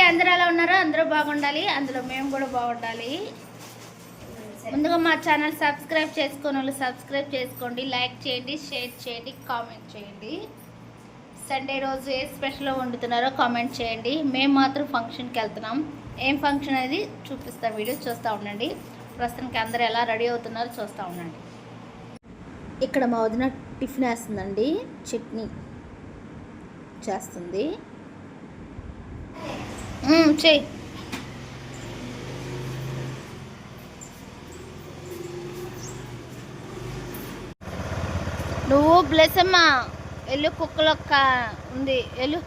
అందరూ ఎలా ఉన్నారో అందరూ బాగుండాలి, అందులో మేము కూడా బాగుండాలి. ముందుగా మా ఛానల్ సబ్స్క్రైబ్ చేసుకుని వాళ్ళు సబ్స్క్రైబ్ చేసుకోండి, లైక్ చేయండి, షేర్ చేయండి, కామెంట్ చేయండి. సండే రోజు ఏ స్పెషల్ వండుతున్నారో కామెంట్ చేయండి. మేము మాత్రం ఫంక్షన్కి వెళ్తున్నాం. ఏం ఫంక్షన్ అనేది చూపిస్తాం, వీడియో చూస్తూ ఉండండి. ప్రస్తుతానికి అందరూ ఎలా రెడీ అవుతున్నారో చూస్తూ ఉండండి. ఇక్కడ మా వదిన టిఫిన్ వేస్తుందండి, చట్నీ చేస్తుంది. చెయ్యి. నువ్వు బ్లెస్ అమ్మా, వెళ్ళు, కుక్కలొక్క ఉంది, వెళ్ళు.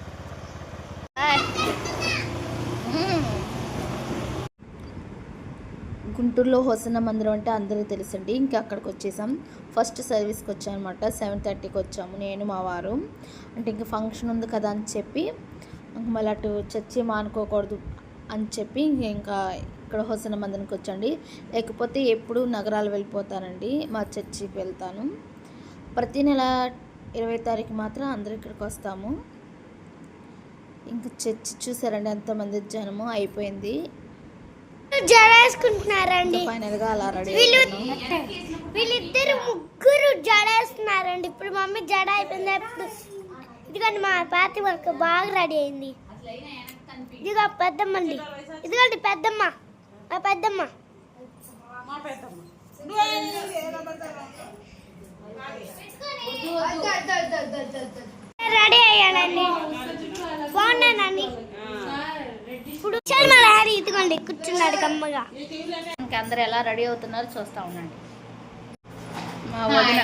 గుంటూరులో హోసన్న మందిరం అంటే అందరూ తెలుసండి. ఇంకా అక్కడికి వచ్చేసాం. ఫస్ట్ సర్వీస్కి వచ్చాం అనమాట. 7:30కి వచ్చాము, నేను మా వారు. అంటే ఇంకా ఫంక్షన్ ఉంది కదా అని చెప్పి మళ్ళీ అటు చర్చి మానుకోకూడదు అని చెప్పి ఇంకా ఇక్కడ హోసన్న మందిరానికి వచ్చండి. లేకపోతే ఎప్పుడు నగరాలు వెళ్ళిపోతానండి, మా చర్చికి వెళ్తాను. ప్రతి నెల 20వ తారీఖు మాత్రం అందరూ ఇక్కడికి వస్తాము. ఇంకా చర్చి చూసారండి ఎంతమంది జనము. అయిపోయింది, జడేసుకుంటున్నారండి. ఫైనల్ గా అలా రెడీ వీళ్ళిద్దరు ముగ్గురు జడేస్తున్నారండి. ఇప్పుడు మమ్మీ జడ అయిపోయింది. ఇదిగోండి మా పాతి వరకు బాగా రెడీ అయింది. ఇదిగో పెద్దమ్మండి, ఇదిగోండి పెద్దమ్మ, మా పెద్దమ్మ. రెడీ అయ్యాడండి, బాగున్నానండి. ఇప్పుడు మా డాడీ ఇదిగోండి కూర్చున్నాడు కమ్మగా. ఇంకా అందరు ఎలా రెడీ అవుతున్నారో చూస్తూ ఉండండి. మా వదిన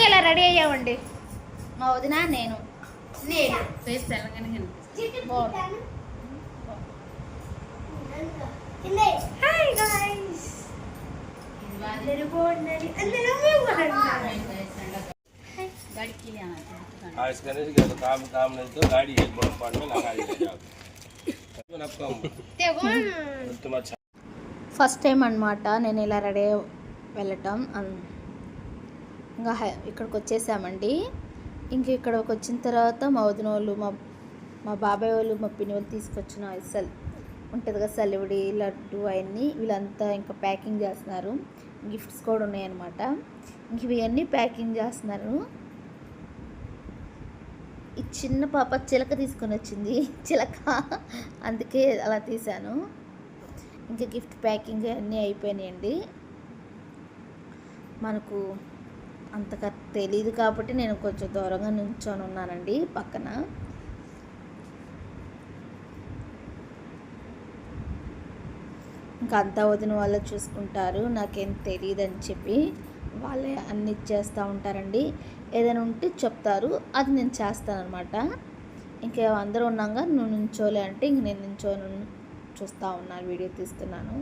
ఎలా రెడీ అయ్యామండి. మా వదిన నేను ఫేస్ తెలంగాణ బాగుంది. ఫస్ట్ టైం అనమాట నేను ఇలా రెడీ వెళ్ళటం. ఇంకా ఇక్కడికి వచ్చేసామండి. ఇంక ఇక్కడికి వచ్చిన తర్వాత మా వదిన వాళ్ళు, మా బాబాయ్ వాళ్ళు, మా పిన్ని వాళ్ళు తీసుకొచ్చిన ఉంటుంది కదా సలివిడి, లడ్డు అవన్నీ వీళ్ళంతా ఇంకా ప్యాకింగ్ చేస్తున్నారు. గిఫ్ట్స్ కూడా ఉన్నాయన్నమాట. ఇంక ఇవన్నీ ప్యాకింగ్ చేస్తున్నారు. ఈ చిన్న పాప చిలక తీసుకొని వచ్చింది, చిలక, అందుకే అలా తీశాను. ఇంకా గిఫ్ట్ ప్యాకింగ్ అన్నీ అయిపోయినాయండి. మనకు అంతగా తెలీదు కాబట్టి నేను కొంచెం దూరంగా నుంచొని ఉన్నానండి పక్కన. ఇంకా అంతా వదిన వాళ్ళు చూసుకుంటారు, నాకేం తెలియదు అని చెప్పి వాళ్ళే అన్ని ఇచ్చేస్తూ ఉంటారండి. ఏదైనా ఉంటే చెప్తారు, అది నేను చేస్తానన్నమాట. ఇంకా అందరూ ఉన్నాక నువ్వు నుంచోలే అంటే ఇంక నేను నుంచోను, చూస్తూ ఉన్నాను, వీడియో తీస్తున్నాను.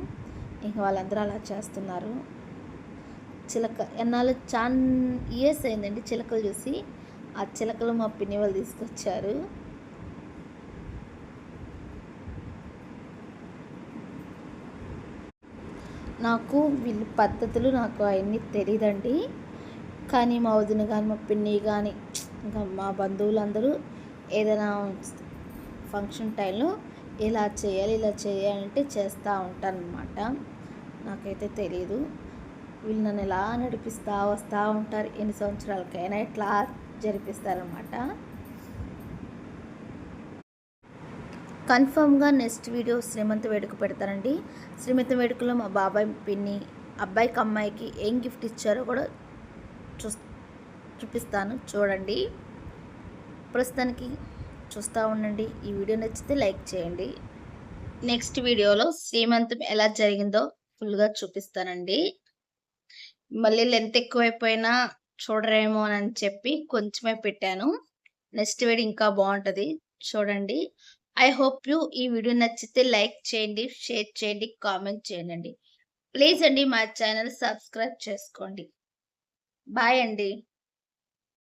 ఇంకా వాళ్ళందరూ అలా చేస్తున్నారు. చిలక ఎన్నాళ్ళు ఇయర్స్ అయిందండి చిలకలు చూసి. ఆ చిలకలు మా పిన్ని వాళ్ళు తీసుకొచ్చారు. నాకు వీళ్ళ పద్ధతులు నాకు అవన్నీ తెలియదండి. కానీ మా వదిన కానీ మా పిన్ని కానీ ఇంకా మా బంధువులందరూ ఏదైనా ఫంక్షన్ టైంలో ఇలా చేయాలి ఇలా చేయాలంటే చేస్తూ ఉంటానన్నమాట. నాకైతే తెలియదు. వీళ్ళు నన్ను ఎలా నడిపిస్తూ వస్తూ ఉంటారు, ఎన్ని సంవత్సరాలకైనా ఇట్లా జరిపిస్తారనమాట. కన్ఫర్మ్గా నెక్స్ట్ వీడియో శ్రీమంత వేడుక పెడతానండి. శ్రీమంత వేడుకలో మా బాబాయ్ పిన్ని అబ్బాయికి అమ్మాయికి ఏం గిఫ్ట్ ఇచ్చారో కూడా చూపిస్తాను, చూడండి. ప్రస్తుతానికి చూస్తూ ఉండండి. ఈ వీడియో నచ్చితే లైక్ చేయండి. నెక్స్ట్ వీడియోలో శ్రీమంతం ఎలా జరిగిందో ఫుల్గా చూపిస్తానండి. మళ్ళీ లెంత్ ఎక్కువైపోయినా చూడరేమో అని చెప్పి కొంచెమే పెట్టాను. నెక్స్ట్ వీడియో ఇంకా బాగుంటుంది, చూడండి. ఐ హోప్ యూ ఈ వీడియో నచ్చితే లైక్ చేయండి, షేర్ చేయండి, కామెంట్ చేయండి. ప్లీజ్ అండి మా ఛానల్ సబ్స్క్రైబ్ చేసుకోండి. బాయ్ అండి.